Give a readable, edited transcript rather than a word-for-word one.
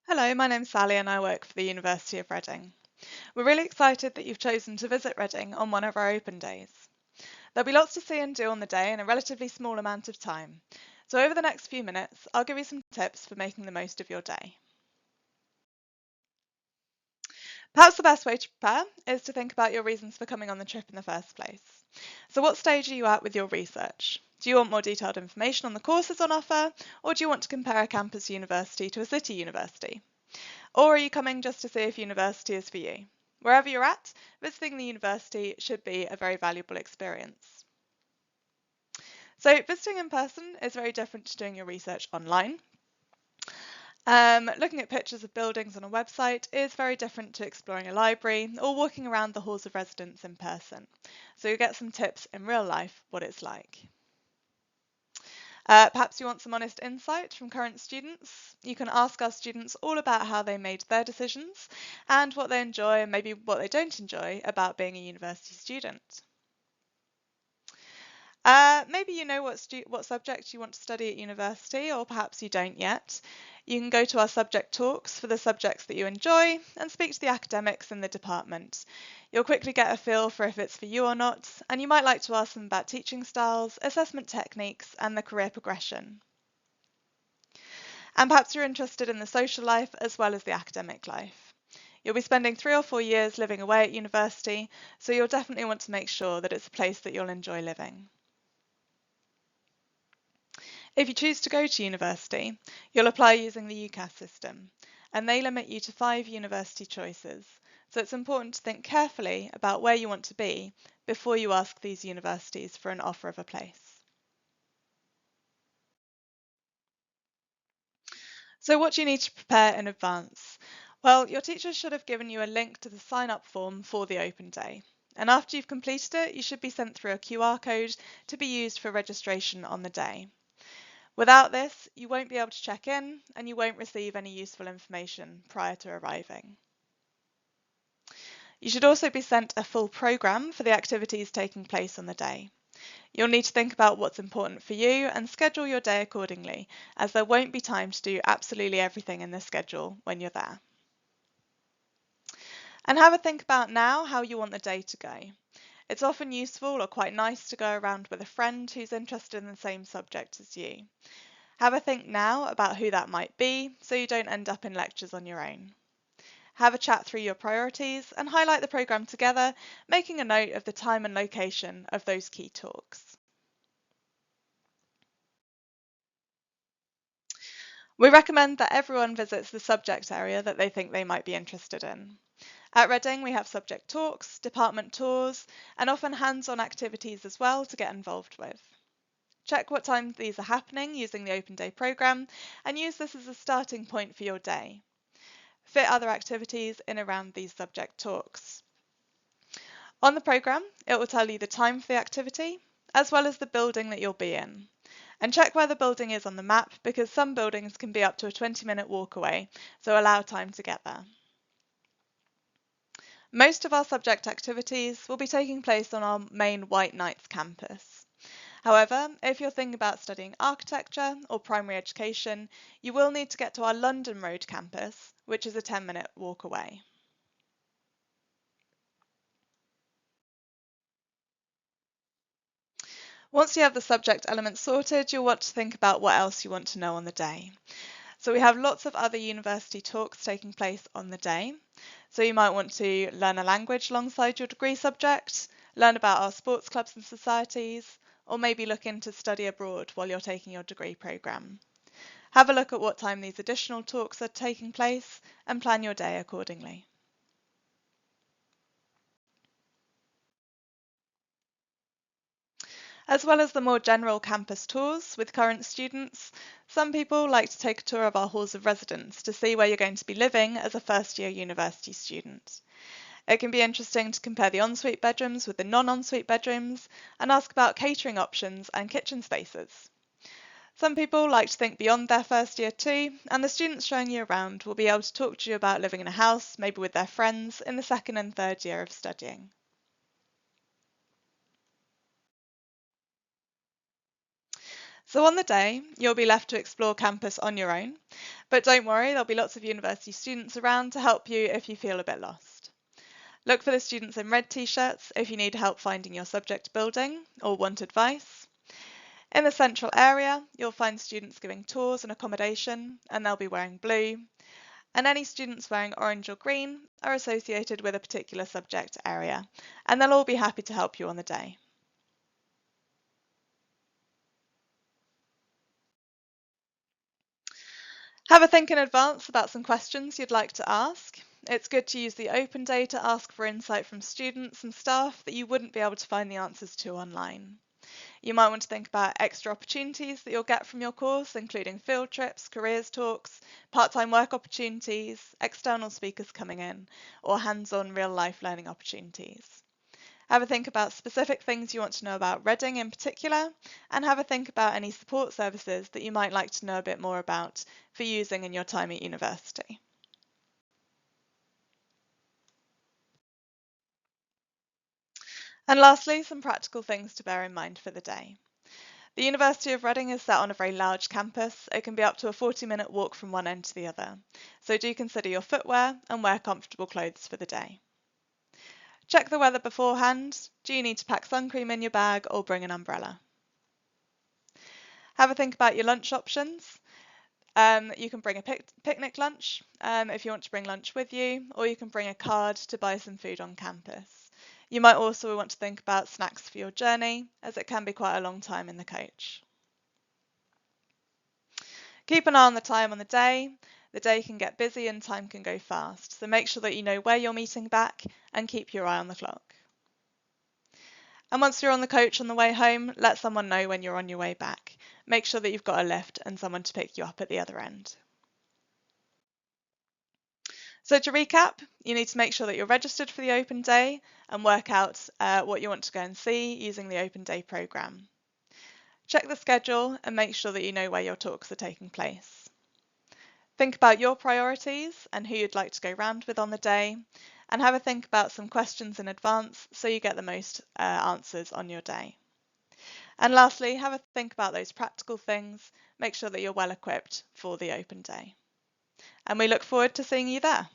Hello, my name's Sally and I work for the University of Reading. We're really excited that you've chosen to visit Reading on one of our open days. There'll be lots to see and do on the day in a relatively small amount of time. So over the next few minutes, I'll give you some tips for making the most of your day. Perhaps the best way to prepare is to think about your reasons for coming on the trip in the first place. So what stage are you at with your research? Do you want more detailed information on the courses on offer, or do you want to compare a campus university to a city university? Or are you coming just to see if university is for you? Wherever you're at, visiting the university should be a very valuable experience. So visiting in person is very different to doing your research online. Looking at pictures of buildings on a website is very different to exploring a library or walking around the halls of residence in person. So you get some tips in real life what it's like. Perhaps you want some honest insight from current students. You can ask our students all about how they made their decisions and what they enjoy and maybe what they don't enjoy about being a university student. Maybe you know what subject you want to study at university, or perhaps you don't yet. You can go to our subject talks for the subjects that you enjoy and speak to the academics in the department. You'll quickly get a feel for if it's for you or not, and you might like to ask them about teaching styles, assessment techniques, and the career progression. And perhaps you're interested in the social life as well as the academic life. You'll be spending 3 or 4 years living away at university, so you'll definitely want to make sure that it's a place that you'll enjoy living. If you choose to go to university, you'll apply using the UCAS system, and they limit you to 5 university choices, so it's important to think carefully about where you want to be before you ask these universities for an offer of a place. So what do you need to prepare in advance? Well, your teacher should have given you a link to the sign-up form for the open day. And after you've completed it, you should be sent through a QR code to be used for registration on the day. Without this, you won't be able to check in and you won't receive any useful information prior to arriving. You should also be sent a full programme for the activities taking place on the day. You'll need to think about what's important for you and schedule your day accordingly, as there won't be time to do absolutely everything in the schedule when you're there. And have a think about now how you want the day to go. It's often useful or quite nice to go around with a friend who's interested in the same subject as you. Have a think now about who that might be so you don't end up in lectures on your own. Have a chat through your priorities and highlight the programme together, making a note of the time and location of those key talks. We recommend that everyone visits the subject area that they think they might be interested in. At Reading, we have subject talks, department tours, and often hands-on activities as well to get involved with. Check what time these are happening using the Open Day programme and use this as a starting point for your day. Fit other activities in around these subject talks. On the programme, it will tell you the time for the activity, as well as the building that you'll be in. And check where the building is on the map because some buildings can be up to a 20-minute walk away, so allow time to get there. Most of our subject activities will be taking place on our main White Knights campus. However, if you're thinking about studying architecture or primary education, you will need to get to our London Road campus, which is a 10-minute walk away. Once you have the subject elements sorted, you'll want to think about what else you want to know on the day. So we have lots of other university talks taking place on the day. So you might want to learn a language alongside your degree subject, learn about our sports clubs and societies, or maybe look into study abroad while you're taking your degree programme. Have a look at what time these additional talks are taking place and plan your day accordingly. As well as the more general campus tours with current students, some people like to take a tour of our halls of residence to see where you're going to be living as a first-year university student. It can be interesting to compare the ensuite bedrooms with the non-ensuite bedrooms and ask about catering options and kitchen spaces. Some people like to think beyond their first year too, and the students showing you around will be able to talk to you about living in a house, maybe with their friends, in the second and third year of studying. So on the day, you'll be left to explore campus on your own, but don't worry, there'll be lots of university students around to help you if you feel a bit lost. Look for the students in red t-shirts if you need help finding your subject building or want advice. In the central area, you'll find students giving tours and accommodation, and they'll be wearing blue. And any students wearing orange or green are associated with a particular subject area, and they'll all be happy to help you on the day. Have a think in advance about some questions you'd like to ask. It's good to use the open day to ask for insight from students and staff that you wouldn't be able to find the answers to online. You might want to think about extra opportunities that you'll get from your course, including field trips, careers talks, part-time work opportunities, external speakers coming in, or hands-on real-life learning opportunities. Have a think about specific things you want to know about Reading in particular, and have a think about any support services that you might like to know a bit more about for using in your time at university. And lastly, some practical things to bear in mind for the day. The University of Reading is set on a very large campus. It can be up to a 40-minute walk from one end to the other, so do consider your footwear and wear comfortable clothes for the day. Check the weather beforehand. Do you need to pack sun cream in your bag or bring an umbrella? Have a think about your lunch options. You can bring a picnic lunch if you want to bring lunch with you, or you can bring a card to buy some food on campus. You might also want to think about snacks for your journey, as it can be quite a long time in the coach. Keep an eye on the time on the day. The day can get busy and time can go fast, so make sure that you know where you're meeting back and keep your eye on the clock. And once you're on the coach on the way home, let someone know when you're on your way back. Make sure that you've got a lift and someone to pick you up at the other end. So to recap, you need to make sure that you're registered for the open day and work out what you want to go and see using the open day programme. Check the schedule and make sure that you know where your talks are taking place. Think about your priorities and who you'd like to go round with on the day, and have a think about some questions in advance so you get the most answers on your day. And lastly, have a think about those practical things. Make sure that you're well equipped for the open day. And we look forward to seeing you there.